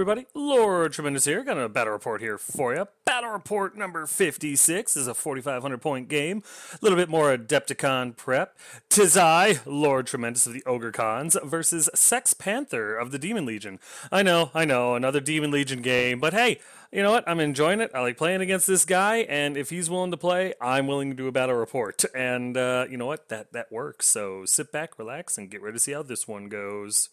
everybody, Lord Tremendous here. Got a battle report here for you. Battle report number 56 is a 4,500 point game. A little bit more Adepticon prep. Tis I, Lord Tremendous of the Ogre Cons, versus Sex Panther of the Demon Legion. I know, another Demon Legion game, but hey, you know what? I'm enjoying it. I like playing against this guy, and if he's willing to play, I'm willing to do a battle report. And you know what? That works. So sit back, relax, and get ready to see how this one goes.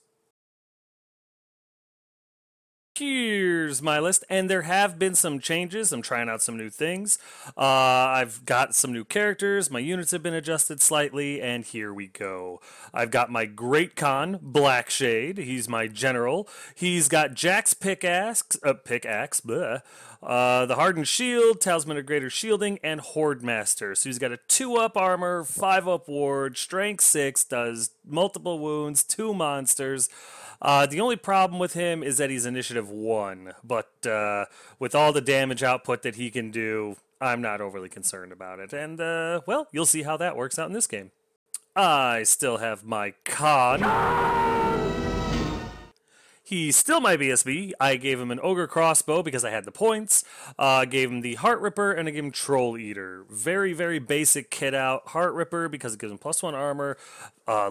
Here's my list, and there have been some changes. I'm trying out some new things. I've got some new characters. My units have been adjusted slightly, and here we go. I've got my Great Khan, Blackshade. He's my general. He's got Jack's pickaxe, bleh. The Hardened Shield, Talisman of Greater Shielding, and Horde Master. So he's got a 2-up armor, 5-up ward, strength 6, does multiple wounds, 2 monsters. The only problem with him is that he's initiative 1, but with all the damage output that he can do, I'm not overly concerned about it. And, well, you'll see how that works out in this game. I still have my Khan. He's still my BSB. I gave him an Ogre Crossbow because I had the points. I gave him the Heart Ripper, and I gave him Troll Eater. Very, very basic kit out. Heart Ripper because it gives him +1 armor,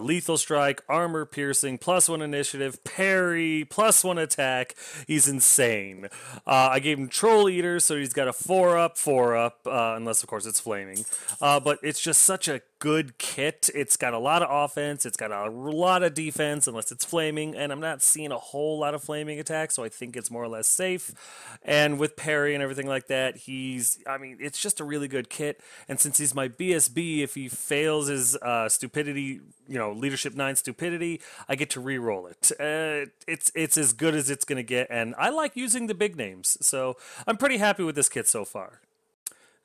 lethal strike, armor piercing, +1 initiative, parry, +1 attack. He's insane. I gave him Troll Eater, so he's got a 4-up, unless of course it's flaming. But it's just such a good kit. It's got a lot of offense. It's got a lot of defense, unless it's flaming, and I'm not seeing a whole lot of flaming attacks, so I think it's more or less safe. And with parry and everything like that, it's just a really good kit. And since he's my BSB, if he fails his stupidity, leadership 9 stupidity, I get to re-roll it. It's as good as it's going to get, and I like using the big names, so I'm pretty happy with this kit so far.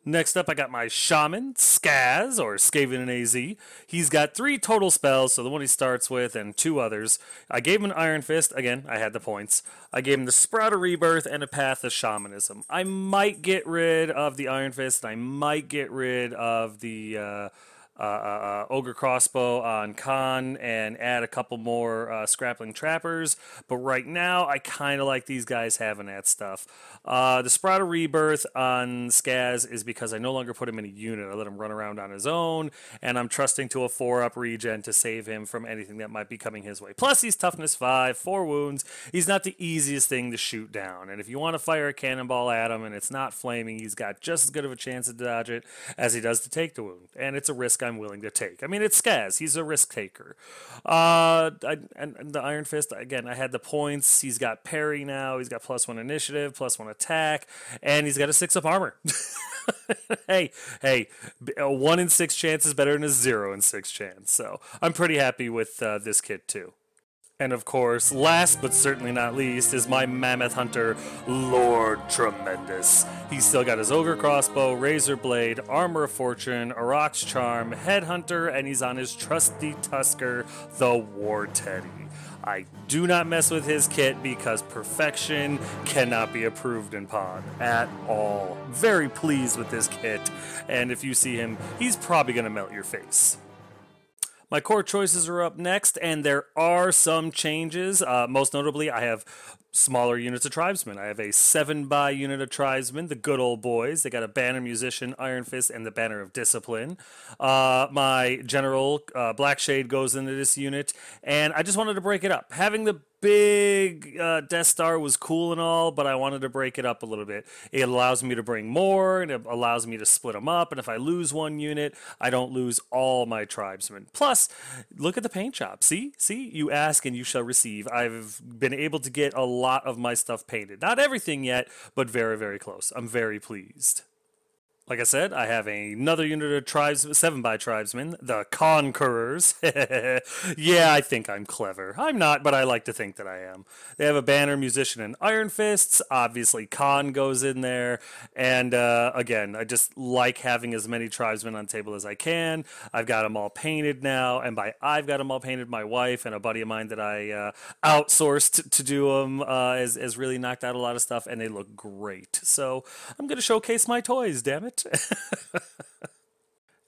Next up, I got my Shaman, Skaz, or Skaven in AZ. He's got 3 total spells, so the one he starts with, and 2 others. I gave him an Iron Fist. Again, I had the points. I gave him the Sprout of Rebirth and a Path of Shamanism. I might get rid of the Iron Fist. I might get rid of the Ogre Crossbow on Khan and add a couple more Scrappling Trappers. But right now, I kind of like these guys having that stuff. The Sprout of Rebirth on Skaz is because I no longer put him in a unit. I let him run around on his own, and I'm trusting to a 4-up regen to save him from anything that might be coming his way. Plus, he's toughness 5, 4 wounds. He's not the easiest thing to shoot down. And if you want to fire a cannonball at him and it's not flaming, he's got just as good of a chance to dodge it as he does to take the wound. And it's a risk I'm willing to take. I mean, it's Skaz. He's a risk taker. And the Iron Fist, again, I had the points. He's got parry now. He's got +1 initiative, +1 attack, and he's got a 6-up armor. hey, a 1 in 6 chance is better than a 0 in 6 chance. So I'm pretty happy with this kit too. And of course, last but certainly not least, is my Mammoth Hunter, Lord Tremendous. He's still got his Ogre Crossbow, Razor Blade, Armor of Fortune, Aurochs Charm, Headhunter, and he's on his trusty Tusker, the War Teddy. I do not mess with his kit because perfection cannot be approved in Pod at all. Very pleased with this kit, and if you see him, he's probably going to melt your face. My core choices are up next, and there are some changes. Most notably, I have smaller units of tribesmen. I have a 7-by unit of tribesmen, the good old boys. They got a Banner Musician, Iron Fist, and the Banner of Discipline. My general, Blackshade, goes into this unit, and I just wanted to break it up. Having the big Death Star was cool and all, but I wanted to break it up a little bit. It allows me to bring more, and it allows me to split them up, and if I lose one unit, I don't lose all my tribesmen. Plus, look at the paint job. See? You ask and you shall receive. I've been able to get a lot of my stuff painted. Not everything yet, but very, very close. I'm very pleased. Like I said, I have another unit of 7-by tribesmen, the Conquerors. Yeah, I think I'm clever. I'm not, but I like to think that I am. They have a Banner, Musician, and Iron Fists. Obviously, Khan goes in there. And again, I just like having as many tribesmen on table as I can. I've got them all painted now. And by I've got them all painted, my wife and a buddy of mine that I outsourced to do them has really knocked out a lot of stuff, and they look great. So I'm going to showcase my toys, damn it.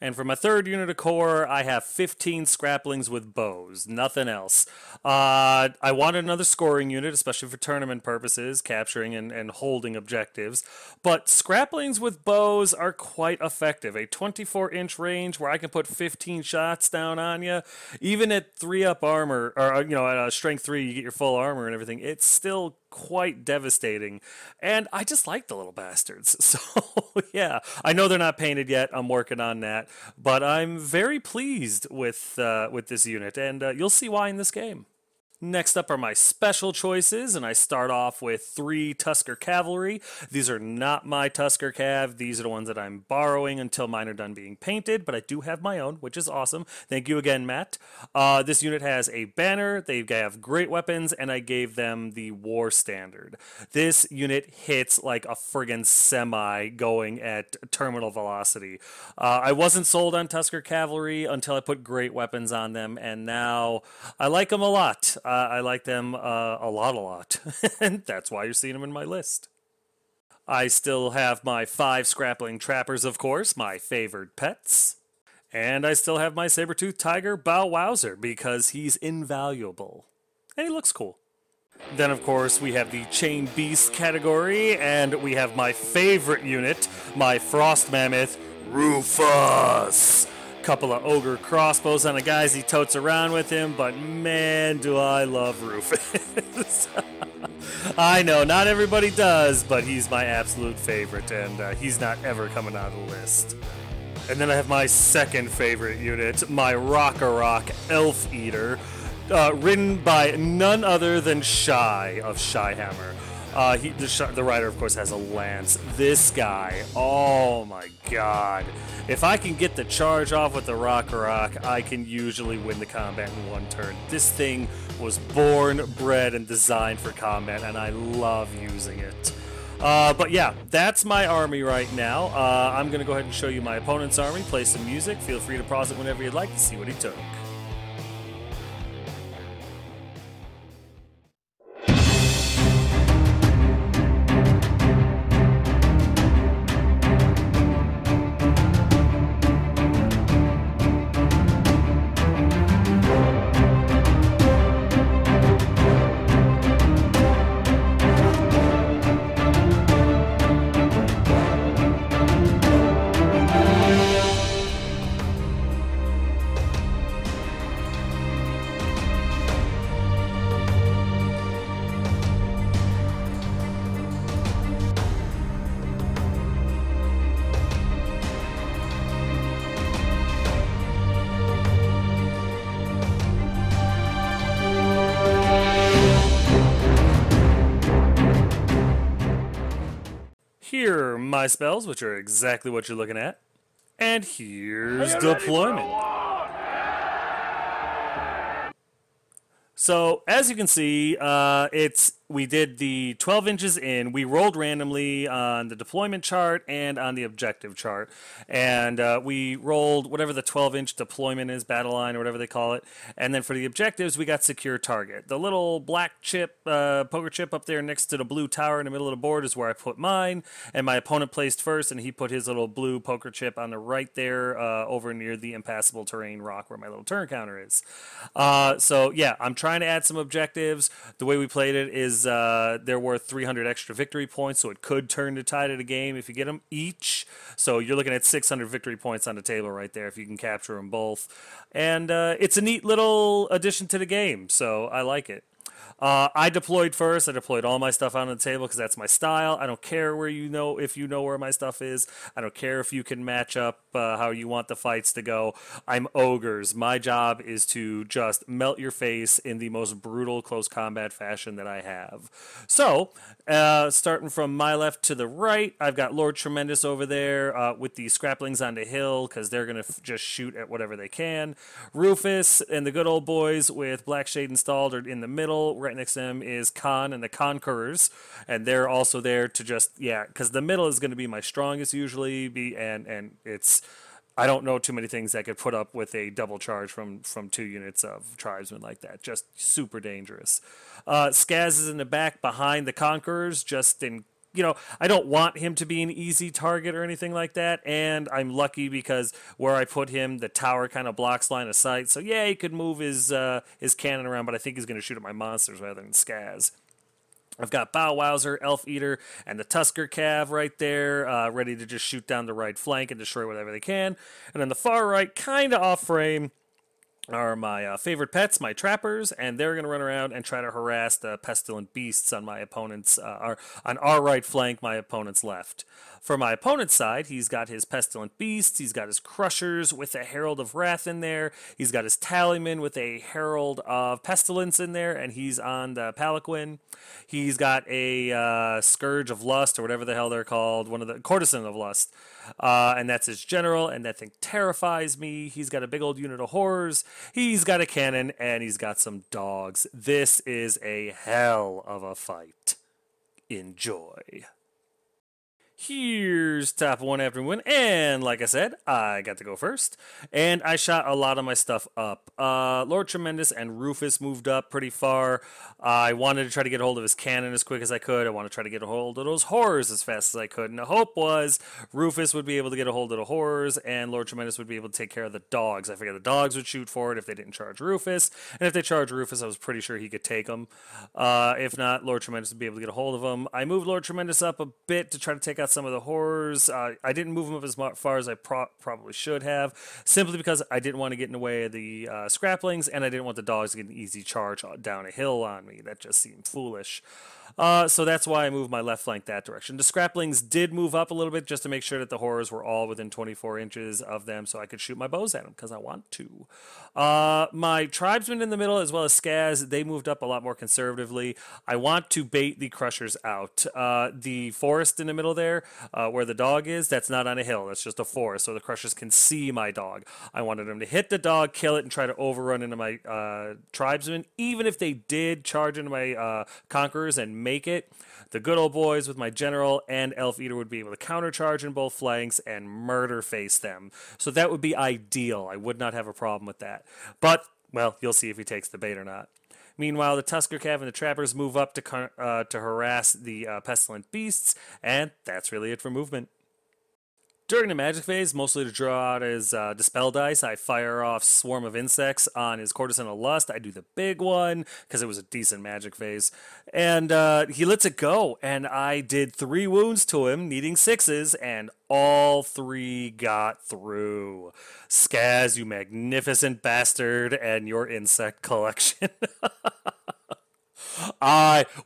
And for my third unit of core, I have 15 scraplings with bows, nothing else. I wanted another scoring unit, especially for tournament purposes, capturing and holding objectives. But scraplings with bows are quite effective. A 24-inch range where I can put 15 shots down on you, even at 3-up armor, or at strength 3, you get your full armor and everything. It's still quite devastating, and I just like the little bastards. So yeah, I know they're not painted yet. I'm working on that, but I'm very pleased with this unit, and you'll see why in this game. Next up are my special choices, and I start off with 3 Tusker Cavalry. These are not my Tusker Cav. These are the ones that I'm borrowing until mine are done being painted, but I do have my own, which is awesome. Thank you again, Matt. This unit has a banner, they have great weapons, and I gave them the War Standard. This unit hits like a friggin' semi going at terminal velocity. I wasn't sold on Tusker Cavalry until I put great weapons on them, and now I like them a lot. I like them a lot. And that's why you're seeing them in my list. I still have my 5 Scrappling Trappers, of course, my favored pets. And I still have my Saber-Tooth Tiger Bow Wowzer because he's invaluable. And he looks cool. Then, of course, we have the Chain Beast category, and we have my favorite unit, my Frost Mammoth, Rufus. Couple of ogre crossbows on the guys he totes around with him, but man, do I love Rufus. I know, not everybody does, but he's my absolute favorite, and he's not ever coming out of the list. And then I have my second favorite unit, my Rock-a-Rock Elf Eater, ridden by none other than Shy of Shyhammer. The rider, of course, has a lance. This guy, oh my god. If I can get the charge off with the Rock-a-Rock, I can usually win the combat in 1 turn. This thing was born, bred, and designed for combat, and I love using it. But yeah, that's my army right now. I'm going to go ahead and show you my opponent's army, play some music. Feel free to pause it whenever you'd like to see what he took. Here are my spells, which are exactly what you're looking at. And here's deployment. So, as you can see, we did the 12 inches in. We rolled randomly on the deployment chart and on the objective chart. And we rolled whatever the 12-inch deployment is, battle line, or whatever they call it. And then for the objectives, we got secure target. The little black chip, poker chip up there next to the blue tower in the middle of the board is where I put mine. And my opponent placed first, and he put his little blue poker chip on the right there over near the impassable terrain rock where my little turn counter is. So, yeah, I'm trying to add some objectives. The way we played it is they're worth 300 extra victory points, so it could turn the tide of the game if you get them each. So you're looking at 600 victory points on the table right there if you can capture them both. And it's a neat little addition to the game, so I like it. I deployed first. I deployed all my stuff on the table because that's my style. I don't care where if you know where my stuff is. I don't care if you can match up how you want the fights to go. I'm ogres. My job is to just melt your face in the most brutal close combat fashion that I have. So, starting from my left to the right, I've got Lord Tremendous over there with the Scraplings on the hill because they're going to just shoot at whatever they can. Rufus and the good old boys with Black Shade installed are in the middle. Right next to them is Khan and the Conquerors, and they're also there to just, because the middle is going to be my strongest usually, and it's, I don't know too many things that could put up with a double charge from 2 units of tribesmen like that. Just super dangerous. Skaz is in the back behind the Conquerors, just in I don't want him to be an easy target or anything like that. And I'm lucky because where I put him, the tower kind of blocks line of sight. So yeah, he could move his cannon around, but I think he's going to shoot at my monsters rather than Skaz. I've got Bow Wowzer, Elf Eater, and the Tusker Cav right there, ready to just shoot down the right flank and destroy whatever they can. And on the far right, kind of off frame, are my favorite pets, my trappers, and they're going to run around and try to harass the pestilent beasts on my opponent's, on our right flank, my opponent's left. For my opponent's side, he's got his pestilent beasts, he's got his crushers with a herald of wrath in there, he's got his tallyman with a herald of pestilence in there, and he's on the palanquin. He's got a scourge of lust, or whatever the hell they're called, one of the courtesan of lust. And that's his general, and that thing terrifies me. He's got a big old unit of horrors. He's got a cannon, and he's got some dogs. This is a hell of a fight. Enjoy. Here's top one after win, and like I said, I got to go first, and I shot a lot of my stuff up. Lord Tremendous and Rufus moved up pretty far. I wanted to try to get a hold of his cannon as quick as I could. I wanted to try to get a hold of those horrors as fast as I could, and the hope was Rufus would be able to get a hold of the horrors, and Lord Tremendous would be able to take care of the dogs. I figured the dogs would shoot for it if they didn't charge Rufus, and if they charged Rufus, I was pretty sure he could take them. If not, Lord Tremendous would be able to get a hold of them. I moved Lord Tremendous up a bit to try to take out some of the horrors. I didn't move them up as far as I probably should have, simply because I didn't want to get in the way of the scraplings, and I didn't want the dogs to get an easy charge down a hill on me. That just seemed foolish. So that's why I moved my left flank that direction. The scraplings did move up a little bit just to make sure that the horrors were all within 24 inches of them so I could shoot my bows at them because I want to. My tribesmen in the middle as well as Skaz, they moved up a lot more conservatively. I want to bait the crushers out. The forest in the middle there, where the dog is, that's not on a hill. That's just a forest so the crushers can see my dog. I wanted them to hit the dog, kill it, and try to overrun into my tribesmen. Even if they did charge into my conquerors and make it, the good old boys with my general and Elf Eater would be able to countercharge in both flanks and murder face them. So that would be ideal. I would not have a problem with that. But, well, you'll see if he takes the bait or not. Meanwhile, the Tusker Cav and the Trappers move up to harass the pestilent beasts, and that's really it for movement. During the magic phase, mostly to draw out his dispel dice, I fire off Swarm of Insects on his Courtesan of Lust. I do the big one because it was a decent magic phase. And he lets it go, and I did 3 wounds to him, needing 6s, and all 3 got through. Skaz, you magnificent bastard, and your insect collection.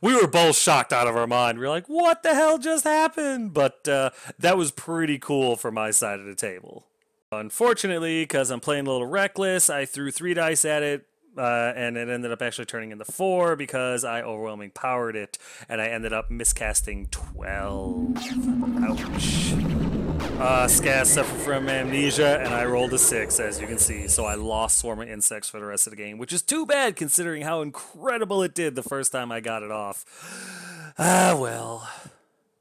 We were both shocked out of our mind. We were like, what the hell just happened? But that was pretty cool for my side of the table. Unfortunately, because I'm playing a little reckless, I threw 3 dice at it, and it ended up actually turning into 4 because I overwhelming powered it, and I ended up miscasting 12. Ouch. Skaz suffered from amnesia, and I rolled a 6, as you can see, so I lost Swarm of Insects for the rest of the game, which is too bad considering how incredible it did the first time I got it off. Well.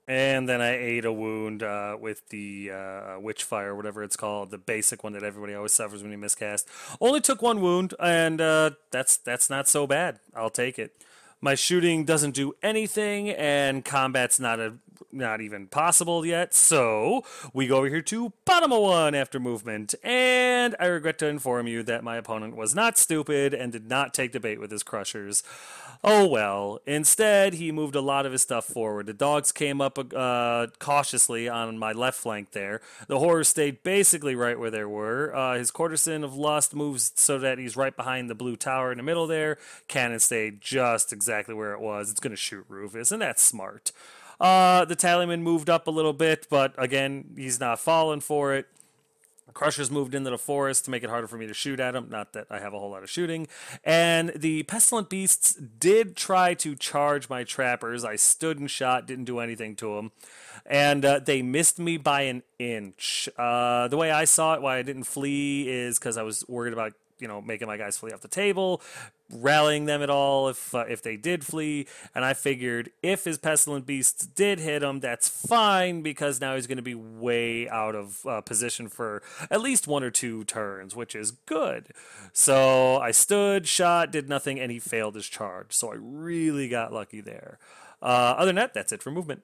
And then I ate a wound with the Witchfire, whatever it's called, the basic one that everybody always suffers when you miscast. Only took 1 wound, and that's not so bad. I'll take it. My shooting doesn't do anything, and combat's not even possible yet, so we go over here to bottom of 1 after movement, and I regret to inform you that my opponent was not stupid and did not take the bait with his crushers. Oh well. Instead, he moved a lot of his stuff forward. The dogs came up cautiously on my left flank there. The horrors stayed basically right where they were. His Courtesan of Lust moves so that he's right behind the blue tower in the middle there. Cannon stayed just exactly where it was. It's going to shoot Rufus, and that's smart. The Tallyman moved up a little bit, but again, he's not falling for it. Crushers moved into the forest to make it harder for me to shoot at them. Not that I have a whole lot of shooting. And the Pestilent Beasts did try to charge my trappers. I stood and shot, didn't do anything to them. And they missed me by an inch. The way I saw it, why I didn't flee, is because I was worried about making my guys flee off the table, rallying them at all if they did flee, and I figured if his Pestilent Beasts did hit him, that's fine, because now he's going to be way out of position for at least 1 or 2 turns, which is good. So I stood, shot, did nothing, and he failed his charge, so I really got lucky there. Other than that, that's it for movement.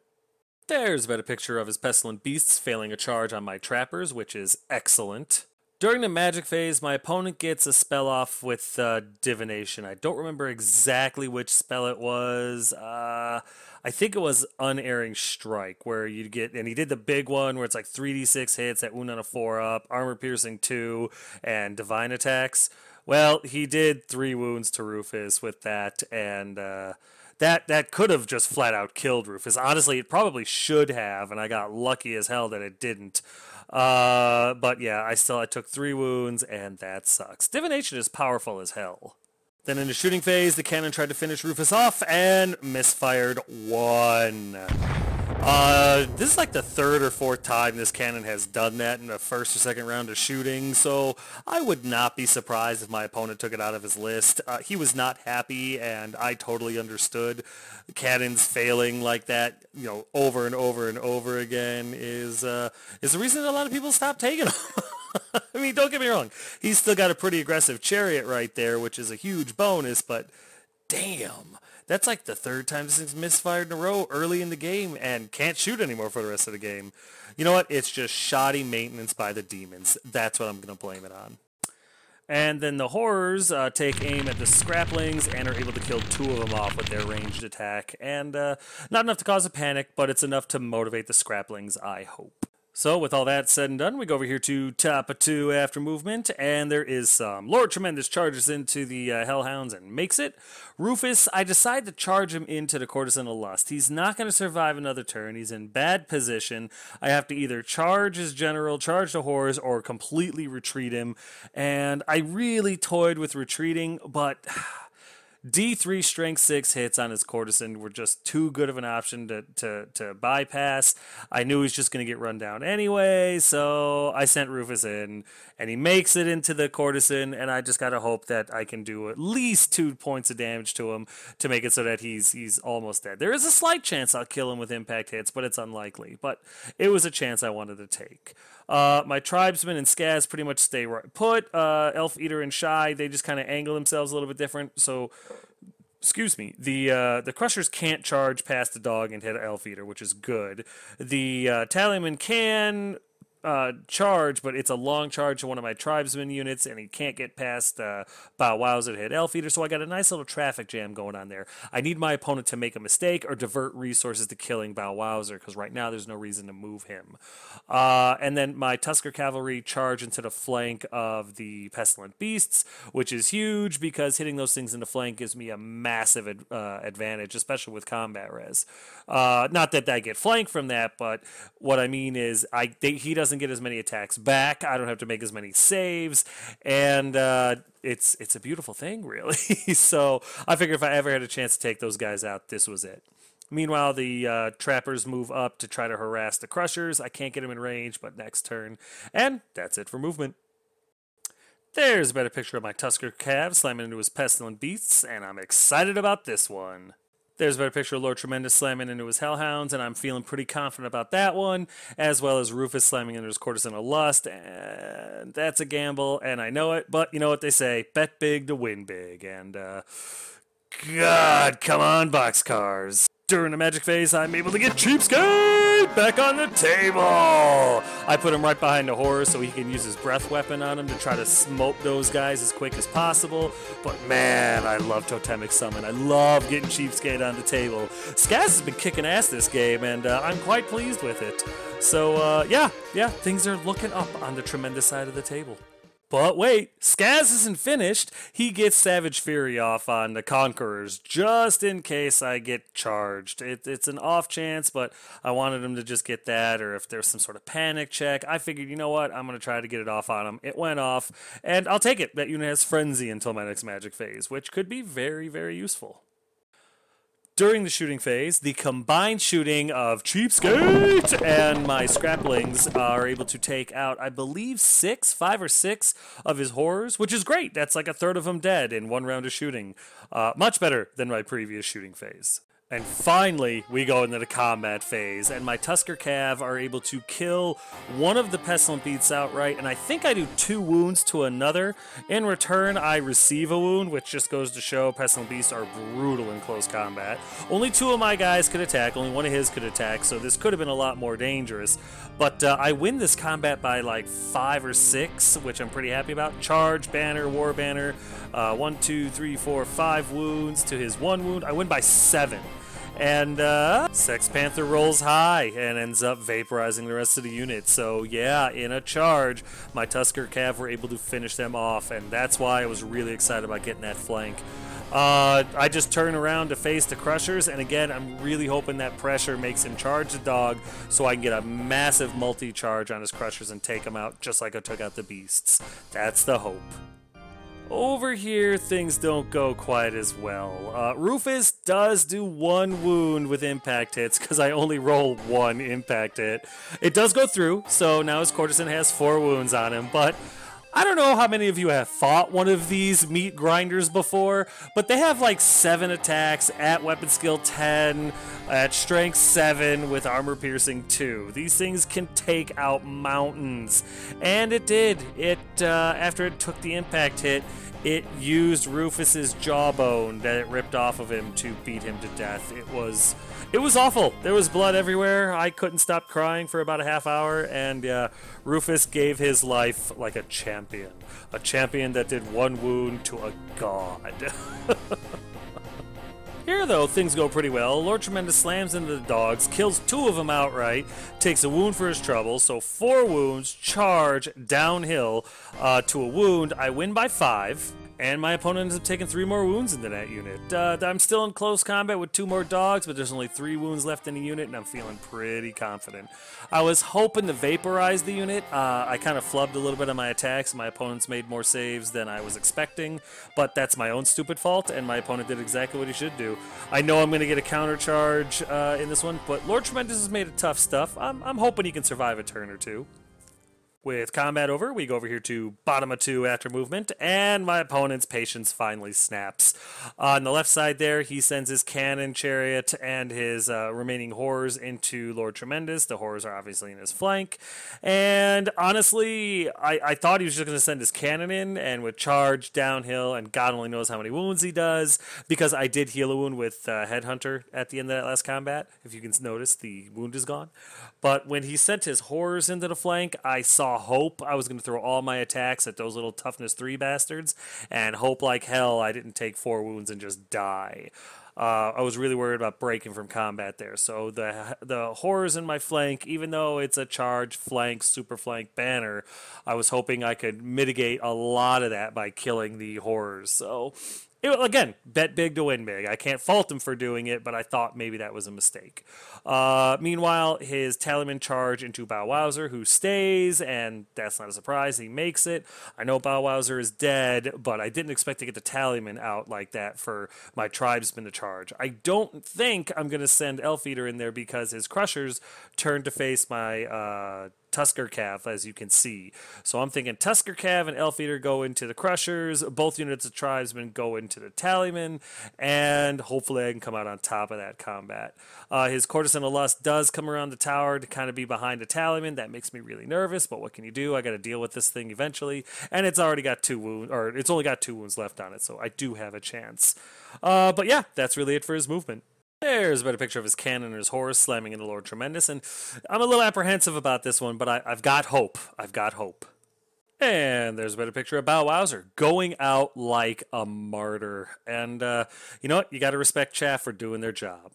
There's a better picture of his pestilent beasts failing a charge on my trappers, which is excellent. During the magic phase, my opponent gets a spell off with divination. I don't remember exactly which spell it was. I think it was Unerring Strike, where you get, and he did the big one where it's like 3d6 hits at wound on a 4-up, armor piercing 2, and divine attacks. Well, he did 3 wounds to Rufus with that, and that could have just flat out killed Rufus. Honestly, it probably should have, and I got lucky as hell that it didn't. But yeah, I took 3 wounds, and that sucks. Divination is powerful as hell. Then in the shooting phase, the cannon tried to finish Rufus off and misfired 1. This is like the 3rd or 4th time this cannon has done that in the 1st or 2nd round of shooting, so I would not be surprised if my opponent took it out of his list. He was not happy, and I totally understood. Cannons failing like that, over and over and over again is the reason that a lot of people stop taking them. I mean, don't get me wrong. He's still got a pretty aggressive chariot right there, which is a huge bonus, but damn. That's like the 3rd time this thing's misfired in a row early in the game and can't shoot anymore for the rest of the game. You know what? It's just shoddy maintenance by the demons. That's what I'm going to blame it on. And then the horrors take aim at the scraplings and are able to kill 2 of them off with their ranged attack. And not enough to cause a panic, but it's enough to motivate the scraplings, I hope. So with all that said and done, we go over here to top of 2 after movement, and there is some. Lord Tremendous charges into the Hellhounds and makes it. Rufus, I decide to charge him into the Courtesan of Lust. He's not going to survive another turn. He's in bad position. I have to either charge his general, charge the horrors, or completely retreat him. And I really toyed with retreating, but D3 strength 6 hits on his Courtesan were just too good of an option to bypass. I knew he was just going to get run down anyway, so I sent Rufus in, and he makes it into the Courtesan, and I just got to hope that I can do at least 2 points of damage to him to make it so that he's almost dead. There is a slight chance I'll kill him with impact hits, but it's unlikely. But it was a chance I wanted to take. My tribesmen and Skaz pretty much stay right put. Elf Eater and Shy, they just kind of angle themselves a little bit different. So, excuse me, the Crushers can't charge past the dog and hit Elf Eater, which is good. The Tallyman can charge, but it's a long charge to one of my tribesmen units, and he can't get past Bow Wows and hit Elf Eater, so I got a nice little traffic jam going on there. I need my opponent to make a mistake or divert resources to killing Bow Wowser, because right now there's no reason to move him. And then my Tusker Cavalry charge into the flank of the Pestilent Beasts, which is huge, because hitting those things in the flank gives me a massive advantage, especially with combat res. Not that I get flank from that, but what I mean is he doesn't get as many attacks back. I don't have to make as many saves, and it's a beautiful thing, really. So I figured if I ever had a chance to take those guys out, this was it. Meanwhile, the trappers move up to try to harass the Crushers. I can't get them in range, but next turn, and that's it for movement. There's a better picture of my Tusker Cav slamming into his Pestilent Beasts, and I'm excited about this one. There's a better picture of Lord Tremendous slamming into his Hellhounds, and I'm feeling pretty confident about that one, as well as Rufus slamming into his Courtesan of Lust, and that's a gamble, and I know it, but you know what they say, bet big to win big, and God, come on, boxcars. During the magic phase, I'm able to get Cheapskate back on the table. I put him right behind the horror so he can use his breath weapon on him to try to smoke those guys as quick as possible. But man, I love Totemic Summon. I love getting Cheapskate on the table. Skaz has been kicking ass this game, and I'm quite pleased with it. So yeah, things are looking up on the tremendous side of the table. But wait, Skaz isn't finished. He gets Savage Fury off on the Conquerors, just in case I get charged. It's an off chance, but I wanted him to just get that, or if there's some sort of panic check. I figured, you know what, I'm going to try to get it off on him. It went off, and I'll take it. That unit has Frenzy until my next magic phase, which could be very, very useful. During the shooting phase, the combined shooting of Cheapskate and my Scraplings are able to take out, I believe, 5 or 6 of his horrors, which is great. That's like a third of them dead in one round of shooting. Much better than my previous shooting phase. And finally, we go into the combat phase, and my Tusker Cav are able to kill one of the Pestilent Beasts outright, and I think I do 2 wounds to another. In return, I receive a wound, which just goes to show Pestilent Beasts are brutal in close combat. Only 2 of my guys could attack, only 1 of his could attack, so this could have been a lot more dangerous. But I win this combat by like 5 or 6, which I'm pretty happy about. Charge, banner, war banner, 1, 2, 3, 4, 5 wounds to his 1 wound. I win by 7. And Sex Panther rolls high and ends up vaporizing the rest of the unit. So yeah, in a charge, my Tusker Cav were able to finish them off, and that's why I was really excited about getting that flank. I just turn around to face the Crushers, and again, I'm really hoping that pressure makes him charge the dog so I can get a massive multi-charge on his Crushers and take him out just like I took out the Beasts. That's the hope. Over here, things don't go quite as well. Rufus does do 1 wound with impact hits because I only roll 1 impact hit. It does go through, so now his courtesan has 4 wounds on him, but I don't know how many of you have fought one of these meat grinders before, but they have like 7 attacks at weapon skill 10, at strength 7 with armor piercing 2. These things can take out mountains, and it did. After it took the impact hit, it used Rufus's jawbone that it ripped off of him to beat him to death. It was awful. There was blood everywhere. I couldn't stop crying for about a half hour, and Rufus gave his life like a champion. A champion that did 1 wound to a god. Here, though, things go pretty well. Lord Tremendous slams into the dogs, kills 2 of them outright, takes a wound for his trouble, so 4 wounds, charge, downhill to a wound. I win by 5. And my opponent ends up taking 3 more wounds into that unit. I'm still in close combat with 2 more dogs, but there's only 3 wounds left in the unit, and I'm feeling pretty confident. I was hoping to vaporize the unit. I kind of flubbed a little bit on my attacks. My opponents made more saves than I was expecting, but that's my own stupid fault, and my opponent did exactly what he should do. I know I'm going to get a counter charge in this one, but Lord Tremendous has made it tough stuff. I'm hoping he can survive a turn or 2. With combat over, we go over here to bottom of 2 after movement, and my opponent's patience finally snaps. On the left side there, he sends his cannon chariot and his remaining horrors into Lord Tremendous. The horrors are obviously in his flank, and honestly, I thought he was just going to send his cannon in and would charge downhill, and God only knows how many wounds he does, because I did heal a wound with Headhunter at the end of that last combat. If you can notice, the wound is gone. But when he sent his horrors into the flank, I saw hope. I was going to throw all my attacks at those little toughness 3 bastards, and hope like hell I didn't take 4 wounds and just die. I was really worried about breaking from combat there. So the horrors in my flank, even though it's a charge, flank, super flank banner, I was hoping I could mitigate a lot of that by killing the horrors. So again, bet big to win big. I can't fault him for doing it, but I thought maybe that was a mistake. Meanwhile, his Tallyman charge into Bow Wowser, who stays, and that's not a surprise. He makes it. I know Bow Wowser is dead, but I didn't expect to get the Tallyman out like that for my tribesman to charge. I don't think I'm going to send Elf Eater in there because his Crushers turn to face my Tusker Cav, as you can see. So I'm thinking Tusker Cav and Elf Eater go into the Crushers, both units of Tribesmen go into the Tallyman, and hopefully I can come out on top of that combat. His Courtesan of Lust does come around the tower to kind of be behind the Tallyman. That makes me really nervous, but what can you do? I got to deal with this thing eventually, and it's already got 2 wounds, or it's only got 2 wounds left on it, so I do have a chance. But yeah, that's really it for his movement. There's a better picture of his cannon and his horse slamming into Lord Tremendous, and I'm a little apprehensive about this one, but I've got hope. I've got hope. And there's a better picture of Bow Wowser going out like a martyr. And you know what? You got to respect Chaff for doing their job.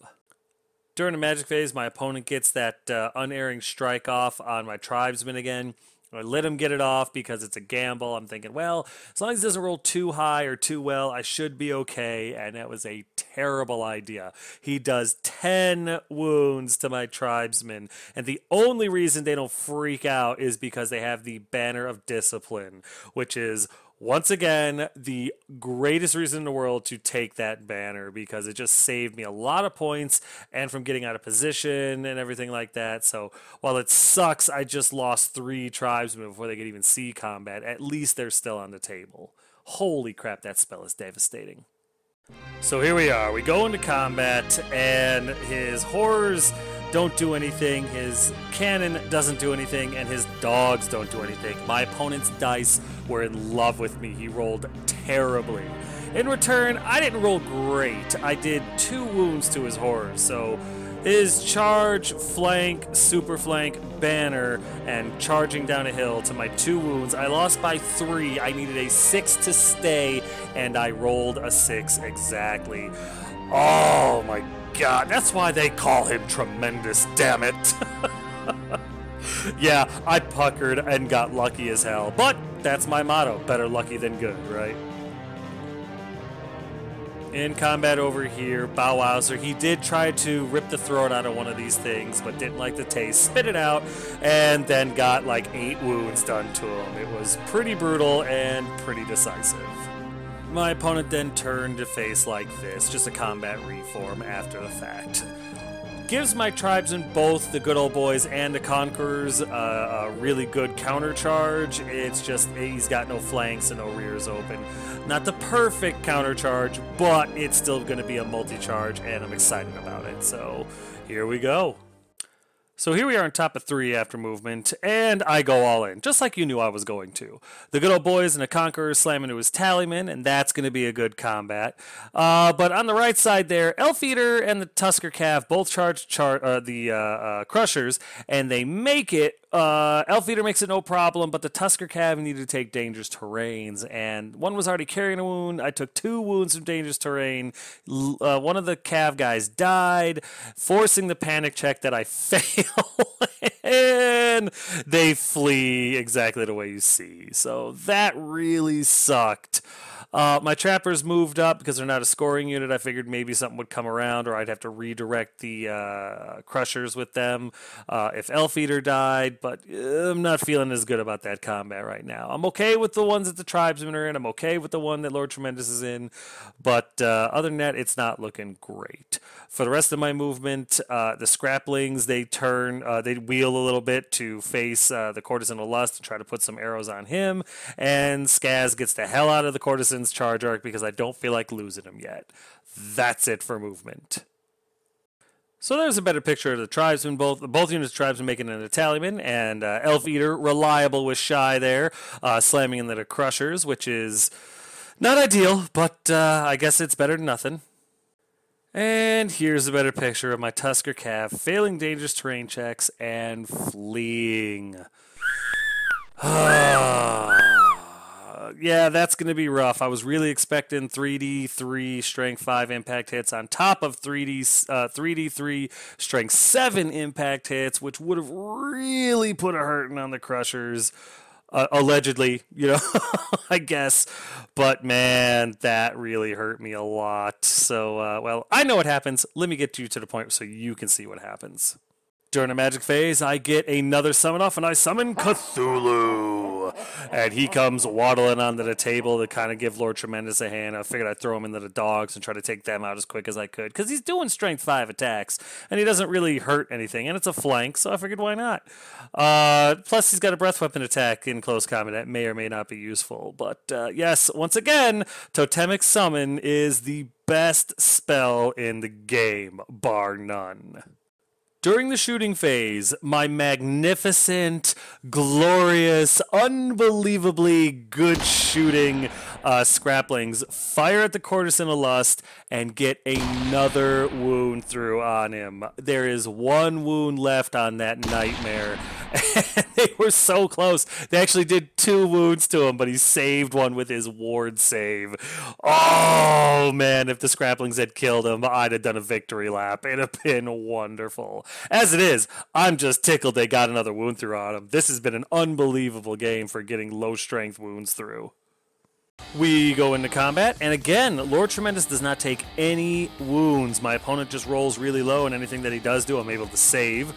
During the magic phase, my opponent gets that unerring strike off on my tribesman again. I let him get it off because it's a gamble. I'm thinking, well, as long as he doesn't roll too high or too well, I should be okay. And that was a terrible idea. He does 10 wounds to my tribesmen. And the only reason they don't freak out is because they have the Banner of Discipline, which is once again, the greatest reason in the world to take that banner, because it just saved me a lot of points and from getting out of position and everything like that. So while it sucks, I just lost 3 tribesmen before they could even see combat. At least they're still on the table. Holy crap, that spell is devastating. So here we are. We go into combat, and his horrors don't do anything, his cannon doesn't do anything, and his dogs don't do anything. My opponent's dice were in love with me. He rolled terribly. In return, I didn't roll great. I did 2 wounds to his horrors, so his charge, flank, super flank, banner, and charging down a hill to my 2 wounds. I lost by 3. I needed a 6 to stay, and I rolled a 6 exactly. Oh my god, that's why they call him Tremendous, damn it. Yeah, I puckered and got lucky as hell, but that's my motto, better lucky than good, right? In combat over here, Bow Wowzer, he did try to rip the throat out of one of these things, but didn't like the taste, spit it out, and then got like 8 wounds done to him. It was pretty brutal and pretty decisive. My opponent then turned to face like this, just a combat reform after the fact. Gives my tribesmen, both the good old boys and the conquerors, a really good counter charge. It's just he's got no flanks and no rears open. Not the perfect counter charge, but it's still going to be a multi-charge, and I'm excited about it. So here we go. So here we are on top of 3 after movement, and I go all in, just like you knew I was going to. The good old boys and the conquerors slam into his tallyman, and that's going to be a good combat. But on the right side there, Elf Eater and the Tusker Calf both charge the Crushers, and they make it. Elf Eater makes it no problem, but the Tusker Calf needed to take dangerous terrains, and one was already carrying a wound. I took 2 wounds from dangerous terrain. One of the Cav guys died, forcing the panic check that I failed, and they flee exactly the way you see. So that really sucked. My trappers moved up because they're not a scoring unit. I figured maybe something would come around, or I'd have to redirect the Crushers with them if Elf Eater died, but I'm not feeling as good about that combat right now. I'm okay with the ones that the tribesmen are in. I'm okay with the one that Lord Tremendous is in, but other than that, it's not looking great. For the rest of my movement, the Scraplings, they wheel a little bit to face the Courtesan of Lust and try to put some arrows on him, and Skaz gets the hell out of the Courtesan's charge arc because I don't feel like losing him yet. That's it for movement. So there's a better picture of the tribesmen. Both units of tribesmen making an Italian, and Elf Eater, reliable with Shy there, slamming into the Crushers, which is not ideal, but I guess it's better than nothing. And here's a better picture of my Tusker Calf failing dangerous terrain checks and fleeing. Yeah, that's going to be rough. I was really expecting 3d3 strength 5 impact hits on top of 3d3 strength 7 impact hits, which would have really put a hurting on the Crushers. Allegedly, I guess. But man, that really hurt me a lot. So, well, I know what happens. Let me get you to the point so you can see what happens. During a magic phase, I get another summon off, and I summon Cthulhu. And he comes waddling onto the table to kind of give Lord Tremendous a hand. I figured I'd throw him into the dogs and try to take them out as quick as I could, because he's doing strength 5 attacks, and he doesn't really hurt anything, and it's a flank, so I figured why not. Plus, he's got a breath weapon attack in close combat that may or may not be useful. But yes, once again, Totemic Summon is the best spell in the game, bar none. During the shooting phase, my magnificent, glorious, unbelievably good shooting Scraplings fire at the Courtesan of Lust and get another wound through on him. There is 1 wound left on that nightmare. And they were so close. They actually did 2 wounds to him, but he saved one with his ward save. Oh, man, if the Scraplings had killed him, I'd have done a victory lap. It'd have been wonderful. As it is, I'm just tickled they got another wound through on him. This has been an unbelievable game for getting low-strength wounds through. We go into combat, and again, Lord Tremendous does not take any wounds. My opponent just rolls really low, and anything that he does do, I'm able to save.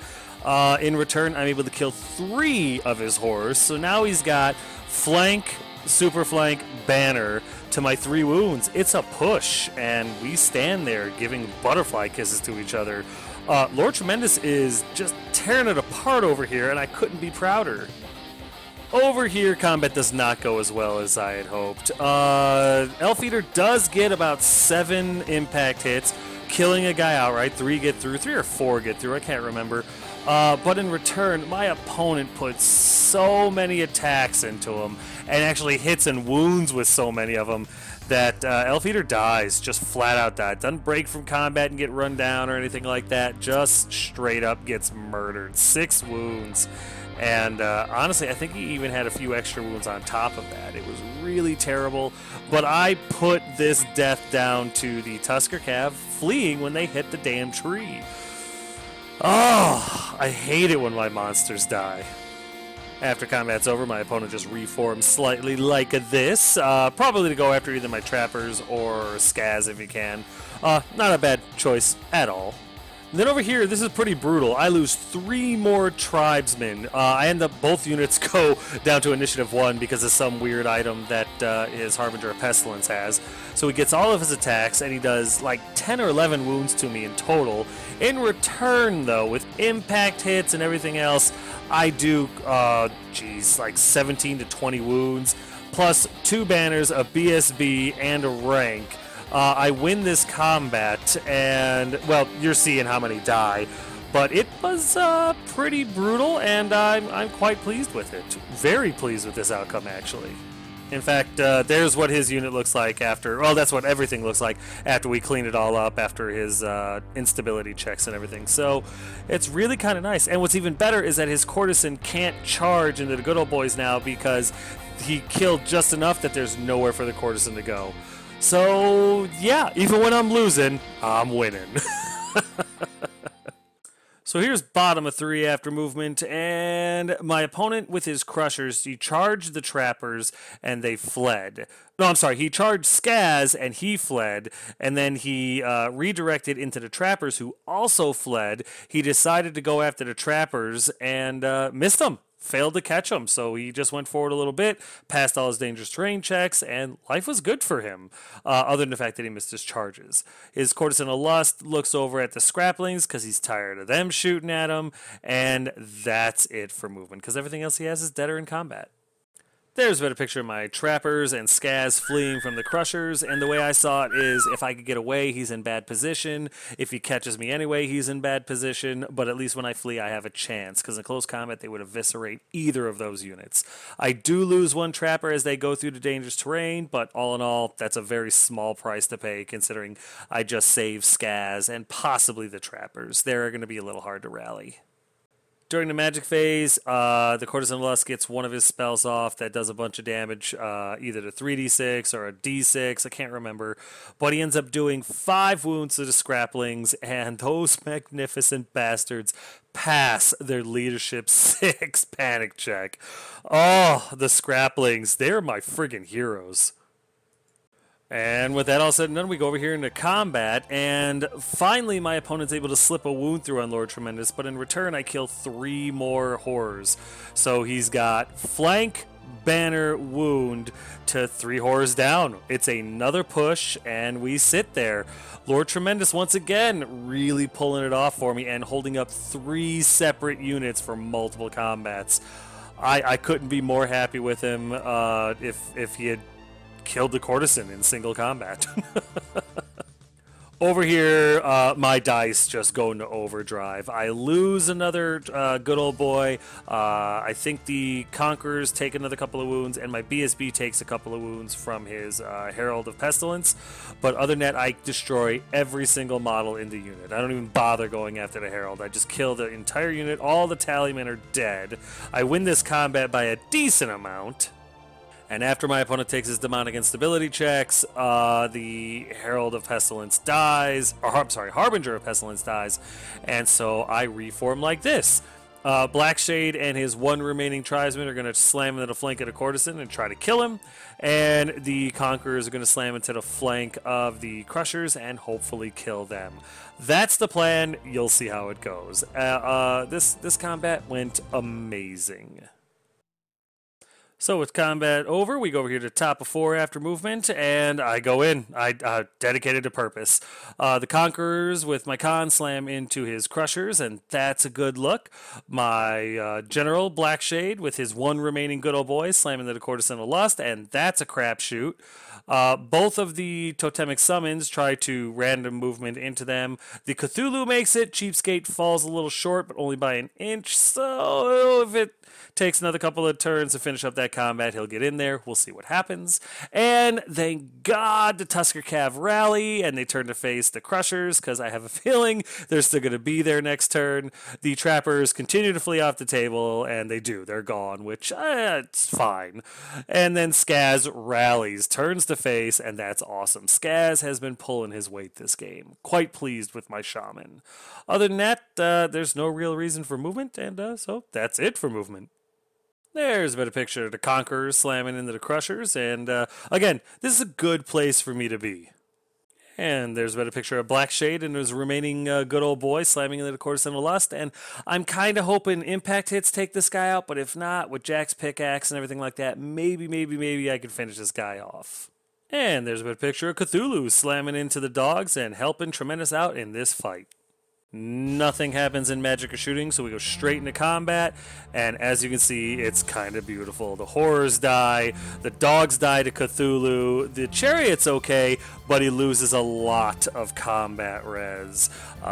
In return, I'm able to kill 3 of his horrors, so now he's got flank, super flank, banner to my 3 wounds. It's a push, and we stand there giving butterfly kisses to each other. Lord Tremendous is just tearing it apart over here, and I couldn't be prouder. Over here, combat does not go as well as I had hoped. Elf Eater does get about 7 impact hits, killing a guy outright. 3 get through, 3 or 4 get through, I can't remember. But in return, my opponent puts so many attacks into him, and actually hits and wounds with so many of them, that Elf Eater dies, just flat out died. Doesn't break from combat and get run down or anything like that, just straight up gets murdered. 6 wounds. And honestly, I think he even had a few extra wounds on top of that. It was really terrible. But I put this death down to the Tusker Cav fleeing when they hit the damn tree. Oh, I hate it when my monsters die. After combat's over, my opponent just reforms slightly like this. Probably to go after either my trappers or Skaz if he can. Not a bad choice at all. And then over here, this is pretty brutal. I lose 3 more tribesmen. I end up, both units go down to initiative 1 because of some weird item that his Harbinger of Pestilence has. So he gets all of his attacks, and he does like 10 or 11 wounds to me in total. In return, though, with impact hits and everything else, I do, like 17 to 20 wounds, plus 2 banners, a BSB, and a rank. I win this combat, and, well, you're seeing how many die, but it was pretty brutal, and I'm quite pleased with it. Very pleased with this outcome, actually. In fact, there's what his unit looks like after, well, that's what everything looks like after we clean it all up, after his instability checks and everything. So it's really kind of nice. And what's even better is that his courtesan can't charge into the good old boys now because he killed just enough that there's nowhere for the courtesan to go. So, yeah, even when I'm losing, I'm winning. So here's bottom of 3 after movement, and my opponent with his crushers, he charged the trappers, and they fled. No, I'm sorry, he charged Skaz, and he fled, and then he redirected into the trappers, who also fled. He decided to go after the trappers, and missed them. Failed to catch him, so he just went forward a little bit, passed all his dangerous terrain checks, and life was good for him, other than the fact that he missed his charges. His Courtesan of Lust looks over at the Scraplings because he's tired of them shooting at him, and that's it for movement, because everything else he has is dead or in combat. There's a better picture of my trappers and Skaz fleeing from the crushers, and the way I saw it is if I could get away, he's in bad position. If he catches me anyway, he's in bad position, but at least when I flee, I have a chance, because in close combat, they would eviscerate either of those units. I do lose 1 trapper as they go through the dangerous terrain, but all in all, that's a very small price to pay, considering I just saved Skaz and possibly the trappers. They're going to be a little hard to rally. During the magic phase, the Courtesan of Lust gets one of his spells off that does a bunch of damage, either to 3d6 or a d6, I can't remember. But he ends up doing 5 wounds to the Scraplings, and those magnificent bastards pass their leadership 6 panic check. Oh, the Scraplings, they're my friggin' heroes. And with that all said and done, we go over here into combat, and finally my opponent's able to slip a wound through on Lord Tremendous, but in return I kill 3 more horrors. So he's got flank, banner, wound to 3 horrors down. It's another push, and we sit there. Lord Tremendous once again really pulling it off for me and holding up 3 separate units for multiple combats. I couldn't be more happy with him if he had killed the Courtesan in single combat. Over here, my dice just go into overdrive. I lose another good old boy. I think the Conquerors take another couple of wounds, and my BSB takes a couple of wounds from his Herald of Pestilence. But other than that, I destroy every single model in the unit. I don't even bother going after the Herald. I just kill the entire unit. All the tallymen are dead. I win this combat by a decent amount. And after my opponent takes his demonic instability checks, the Herald of Pestilence dies, or I'm sorry, Harbinger of Pestilence dies, and so I reform like this. Blackshade and his 1 remaining tribesman are going to slam into the flank of the Courtesan and try to kill him, and the Conquerors are going to slam into the flank of the Crushers and hopefully kill them. That's the plan. You'll see how it goes. This combat went amazing. So with combat over, we go over here to top of 4 after movement, and I go in. I dedicated to purpose. The Conquerors with my con slam into his Crushers, and that's a good look. My General Blackshade with his one remaining good old boy slamming into the Courtesan of Lust, and that's a crapshoot. Both of the totemic summons try to random movement into them. The Cthulhu makes it. Cheapskate falls a little short, but only by an inch. So if it takes another couple of turns to finish up that combat, he'll get in there. We'll see what happens. And thank God the Tusker Cav rally, and they turn to face the Crushers, because I have a feeling they're still going to be there next turn. The Trappers continue to flee off the table, and they do. They're gone, which it's fine. And then Skaz rallies, turns to face, and that's awesome. Skaz has been pulling his weight this game. Quite pleased with my Shaman. Other than that, there's no real reason for movement, and so that's it for movement. There's a better picture of the Conquerors slamming into the Crushers, and again, this is a good place for me to be. And there's a better picture of Blackshade and his remaining good old boy slamming into the Courtesan of Lust, and I'm kind of hoping impact hits take this guy out, but if not, with Jack's pickaxe and everything like that, maybe I can finish this guy off. And there's a better picture of Cthulhu slamming into the dogs and helping Tremendous out in this fight. Nothing happens in magic or shooting, so we go straight into combat, and as you can see, it's kind of beautiful. The horrors die, the dogs die to Cthulhu, the chariot's okay, but he loses a lot of combat res.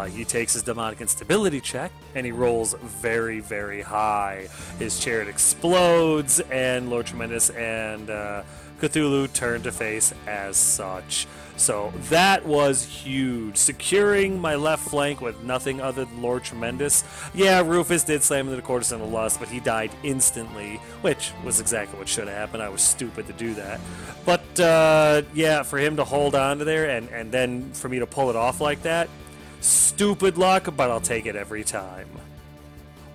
He takes his demonic instability check, and he rolls very, very high. His chariot explodes, and Lord Tremendous and Cthulhu turn to face as such. So that was huge. Securing my left flank with nothing other than Lord Tremendous. Yeah, Rufus did slam into the Courtesan of Lust, but he died instantly, which was exactly what should have happened. I was stupid to do that. But yeah, for him to hold on to there and then for me to pull it off like that, stupid luck, but I'll take it every time.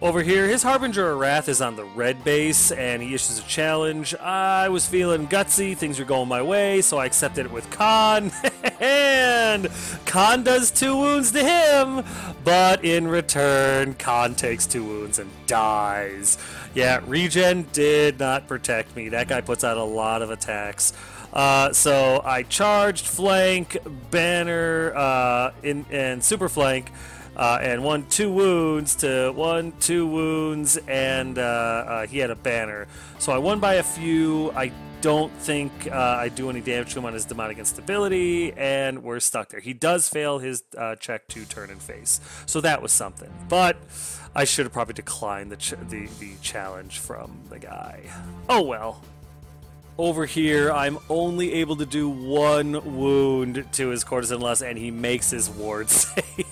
Over here, his Harbinger of Wrath is on the red base, and he issues a challenge. I was feeling gutsy, things were going my way, so I accepted it with Khan, and Khan does 2 wounds to him, but in return, Khan takes 2 wounds and dies. Yeah, regen did not protect me. That guy puts out a lot of attacks. So I charged flank, banner, and super flank, and 2 wounds to 2 wounds, and he had a banner. So I won by a few. I don't think I do any damage to him on his demonic instability, and we're stuck there. He does fail his check to turn and face, so that was something. But I should have probably declined the challenge from the guy. Oh well. Over here, I'm only able to do 1 wound to his Courtesan Lust, and he makes his ward save.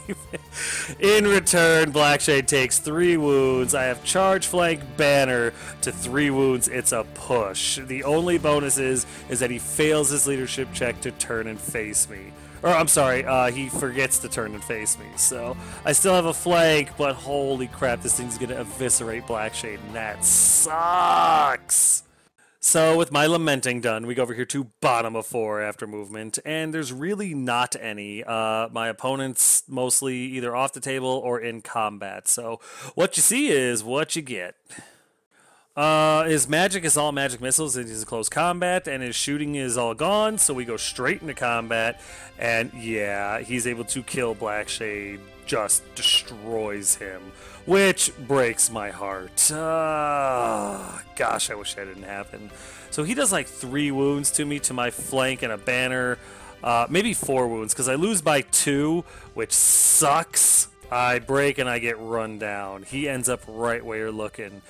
In return, Blackshade takes 3 wounds. I have charge flank banner to 3 wounds. It's a push. The only bonus is that he fails his leadership check to turn and face me. Or, I'm sorry, he forgets to turn and face me. So, I still have a flank, but holy crap, this thing's going to eviscerate Blackshade, and that sucks! So with my lamenting done, we go over here to bottom of 4 after movement, and there's really not any. My opponent's mostly either off the table or in combat, so what you see is what you get. His magic is all magic missiles, and he's in close combat, and his shooting is all gone, so we go straight into combat, and yeah, he's able to kill Blackshade, just destroys him, which breaks my heart. Gosh, I wish that didn't happen. So he does like 3 wounds to me, to my flank and a banner, maybe 4 wounds, because I lose by 2, which sucks. I break and I get run down. He ends up right where you're looking.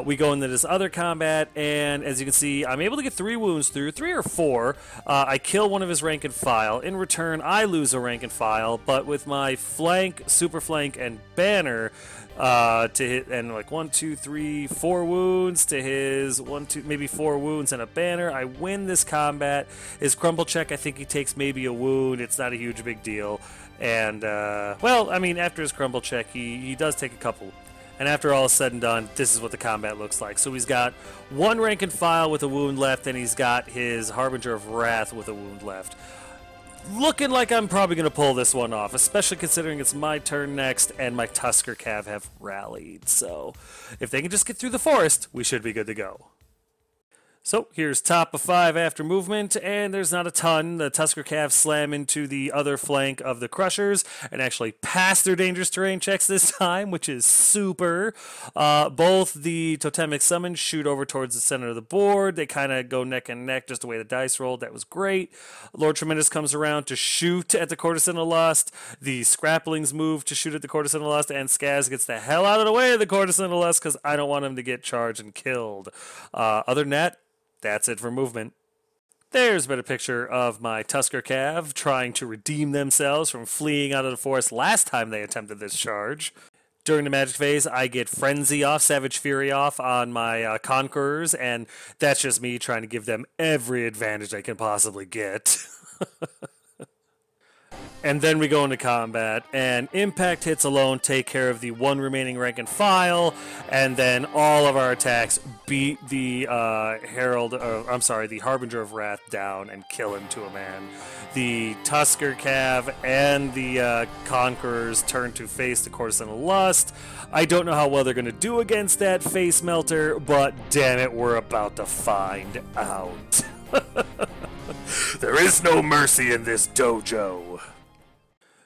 We go into this other combat, and as you can see, I'm able to get 3 wounds through, 3 or 4. I kill one of his rank and file. In return, I lose a rank and file, but with my flank, super flank, and banner, to hit, and like 1, 2, 3, 4 wounds to his 1, 2, maybe 4 wounds and a banner. I win this combat. His crumble check, I think he takes maybe a wound. It's not a huge big deal. And, well, I mean, after his crumble check, he does take a couple. And after all is said and done, this is what the combat looks like. So he's got 1 rank and file with a wound left, and he's got his Harbinger of Wrath with a wound left. Looking like I'm probably going to pull this one off, especially considering it's my turn next, and my Tusker Cav have rallied. So if they can just get through the forest, we should be good to go. So here's top of 5 after movement, and there's not a ton. The Tusker Calves slam into the other flank of the Crushers and actually pass their dangerous terrain checks this time, which is super. Both the Totemic Summons shoot over towards the center of the board. They kind of go neck and neck just the way the dice rolled. That was great. Lord Tremendous comes around to shoot at the Courtesan of Lust. The Scrapplings move to shoot at the Courtesan of Lust, and Skaz gets the hell out of the way of the Courtesan of Lust because I don't want him to get charged and killed. Other than that, that's it for movement. There's a better picture of my Tusker Cav trying to redeem themselves from fleeing out of the forest last time they attempted this charge. During the magic phase, I get Frenzy off, Savage Fury off on my Conquerors, and that's just me trying to give them every advantage I can possibly get. And then we go into combat, and impact hits alone take care of the one remaining rank and file, and then all of our attacks beat the the Harbinger of Wrath down and kill him to a man. The Tusker Cav and the Conquerors turn to face the Courtesan of Lust. I don't know how well they're going to do against that face melter, but damn it, we're about to find out. There is no mercy in this dojo.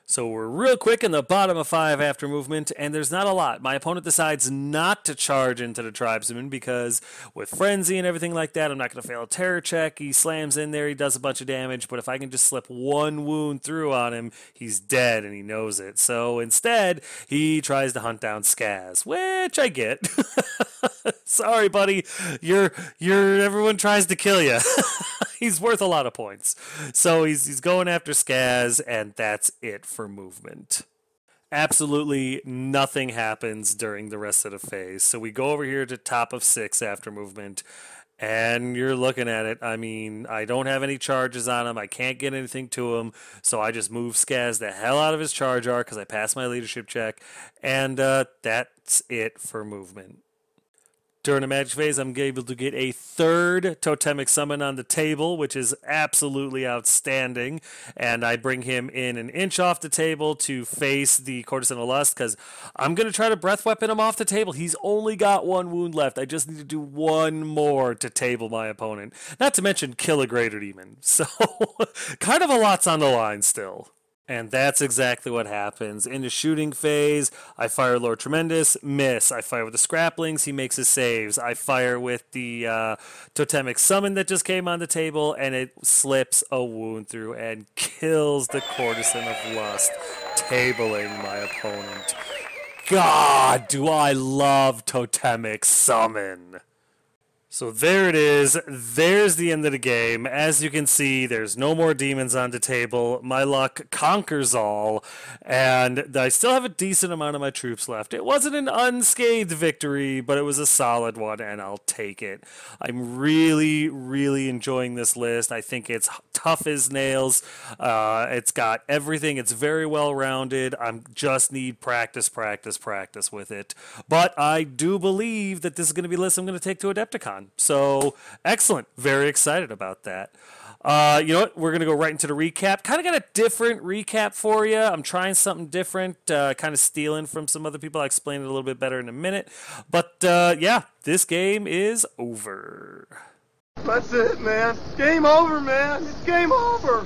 So we're real quick in the bottom of 5 after movement, and there's not a lot. My opponent decides not to charge into the Tribesman because with Frenzy and everything like that, I'm not going to fail a terror check. He slams in there, he does a bunch of damage, but if I can just slip one wound through on him, he's dead, and he knows it. So instead, he tries to hunt down Skaz, which I get. Sorry, buddy. Everyone tries to kill you. He's worth a lot of points. So he's going after Skaz, and that's it for movement. Absolutely nothing happens during the rest of the phase. So we go over here to top of 6 after movement, and you're looking at it. I mean, I don't have any charges on him. I can't get anything to him, so I just move Skaz the hell out of his charge arc because I passed my leadership check, and that's it for movement. During the magic phase, I'm able to get a third Totemic Summon on the table, which is absolutely outstanding. And I bring him in an inch off the table to face the Courtesan of Lust, because I'm going to try to Breath Weapon him off the table. He's only got 1 wound left. I just need to do 1 more to table my opponent. Not to mention kill a Greater Demon. So, kind of a lot's on the line still. And that's exactly what happens. In the shooting phase, I fire Lord Tremendous, miss. I fire with the Scrapplings, he makes his saves. I fire with the Totemic Summon that just came on the table, and it slips a wound through and kills the Courtesan of Lust, tabling my opponent. God, do I love Totemic Summon! So there it is. There's the end of the game. As you can see, there's no more demons on the table. My luck conquers all, and I still have a decent amount of my troops left. It wasn't an unscathed victory, but it was a solid one, and I'll take it. I'm really, really enjoying this list. I think it's tough as nails. It's got everything. It's very well-rounded. I just need practice with it. But I do believe that this is going to be a list I'm going to take to Adepticon. So, excellent. Very excited about that. You know what? We're going to go right into the recap. Kind of got a different recap for you. I'm trying something different, kind of stealing from some other people. I'll explain it a little bit better in a minute. But, yeah, this game is over. That's it, man. Game over, man. It's game over.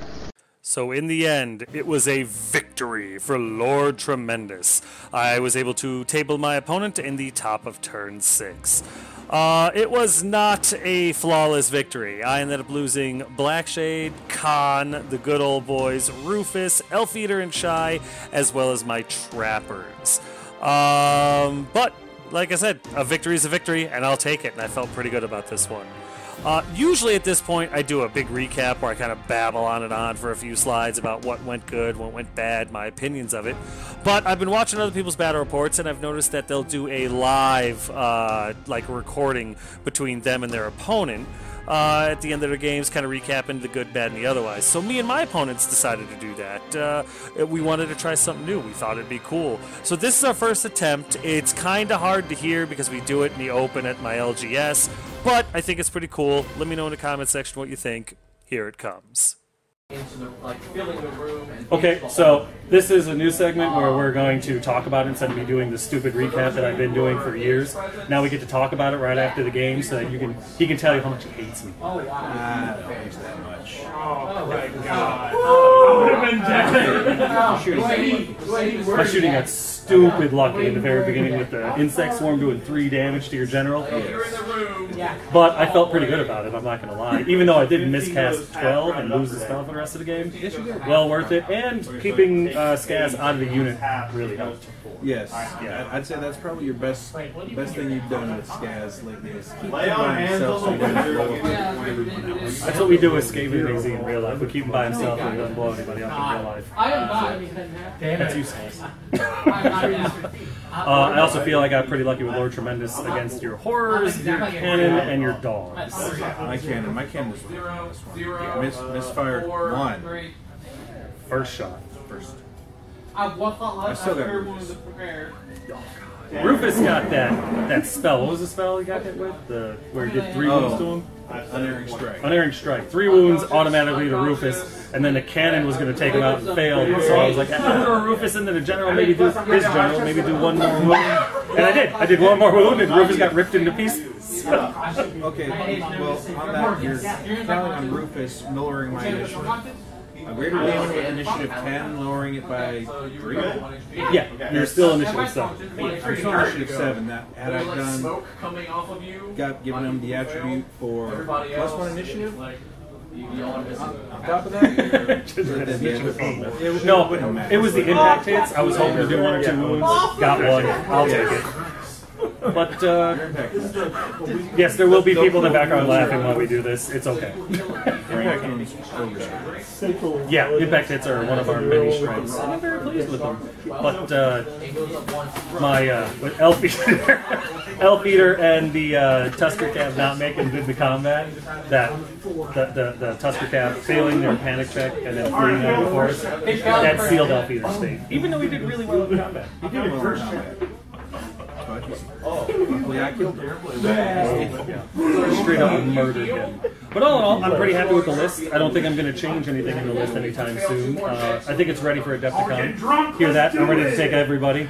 So in the end, it was a victory for Lord Tremendous. I was able to table my opponent in the top of turn 6. It was not a flawless victory. I ended up losing Blackshade, Khan, the good old boys, Rufus, Elfeater, and Shy, as well as my trappers. But, like I said, a victory is a victory, and I'll take it, and I felt pretty good about this one. Usually at this point, I do a big recap where I kind of babble on and on for a few slides about what went good, what went bad, my opinions of it. But I've been watching other people's battle reports, and I've noticed that they'll do a live, recording between them and their opponent at the end of the games, kind of recapping the good, bad, and the otherwise. So me and my opponents decided to do that. We wanted to try something new. We thought it'd be cool. So this is our first attempt. It's kind of hard to hear because we do it in the open at my LGS, but I think it's pretty cool. Let me know in the comment section what you think. Here it comes. Okay, so this is a new segment where we're going to talk about it instead of me doing the stupid recap that I've been doing for years. Now we get to talk about it right after the game, so that he can tell you how much he hates me. Oh wow! I don't hate that much. Oh my God! I would have been dead. My shooting got stupid lucky in the very beginning with the insect swarm doing 3 damage to your general. But I felt pretty good about it, I'm not going to lie. Even though I did miscast 12 and lose the spell for the rest of the game. Well worth it. And keeping Skaz out of the unit really helped. Yes, yeah. I'd say that's probably your best thing you've done with Skaz lately is keep him by himself so he doesn't blow up everyone else. That's what we do with Skaven and AZ in real life. We keep him by himself and he doesn't blow anybody up in real life. That's useless. I also feel I got pretty lucky with Lord Tremendous against your horrors, your cannon, and your dogs. My cannon was misfired 1. First shot. I still got Rufus. Rufus got that spell. What was the spell he got hit with? Where he did 3 wounds to him? Unerring Strike. Unerring Strike. 3 wounds automatically to Rufus, and then the cannon was going to take him out and failed. So I was like, I'll throw Rufus into the general, maybe do his general, maybe do 1 more wound. And I did. I did 1 more wound, and Rufus got ripped into pieces. Okay, well, on that, you're counting on Rufus lowering my initiative. A greater damage with initiative 10, lowering it by 3? Yeah, you're still initiative 7. I'm still initiative 7. That, had I done, given him the attribute for +1 initiative? On top of that? No, it was the impact hits. I was hoping to do 1 or 2 wounds. Got 1. I'll take it. But, yes, there will be people in the background laughing while we do this. It's okay. Yeah, impact hits are one of our many strengths. And I'm very pleased with them. But, with Elf Eater and the Tusker Cab not making good in the combat, the Tusker Cab failing their panic check and then fleeing out of the forest, that sealed Elf Eater's fate. Even though he did really well in combat. He did it first. I killed him. Straight up murdered him. But all in all, I'm pretty happy with the list. I don't think I'm going to change anything in the list anytime soon. I think it's ready for Adepticon. Hear that? I'm ready to take everybody.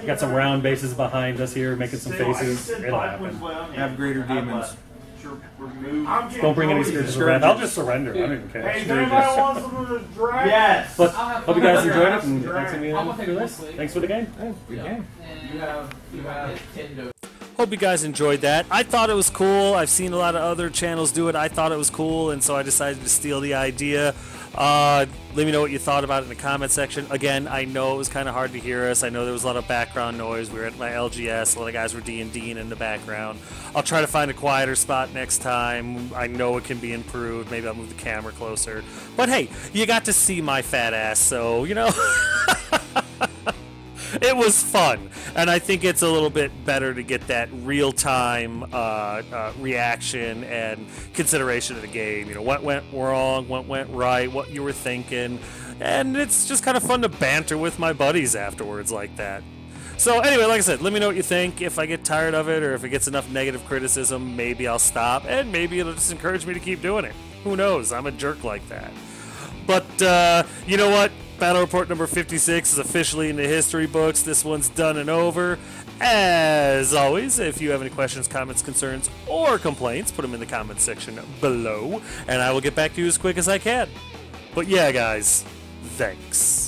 Got some round bases behind us here, making some faces. It'll happen. Have greater demons. Don't bring any Scourges of Wrath. I'll just surrender. I don't even care. Yes. But hope you guys enjoyed it, and thanks for this. Thanks for the game. Good game. Hope you guys enjoyed that. I thought it was cool. I've seen a lot of other channels do it. I thought it was cool, and so I decided to steal the idea. Let me know what you thought about it in the comment section. Again, I know it was kind of hard to hear us. I know there was a lot of background noise. We were at my LGS. A lot of guys were D&D'ing in the background. I'll try to find a quieter spot next time. I know it can be improved. Maybe I'll move the camera closer. But hey, you got to see my fat ass, so, you know... It was fun, and I think it's a little bit better to get that real-time reaction and consideration of the game. You know, what went wrong, what went right, what you were thinking, and it's just kind of fun to banter with my buddies afterwards like that. So anyway, like I said, let me know what you think. If I get tired of it or if it gets enough negative criticism, maybe I'll stop, and maybe it'll just encourage me to keep doing it. Who knows? I'm a jerk like that. But you know what? Battle Report number 56 is officially in the history books. This one's done and over. As always, if you have any questions, comments, concerns, or complaints, put them in the comments section below, and I will get back to you as quick as I can. But yeah, guys, thanks.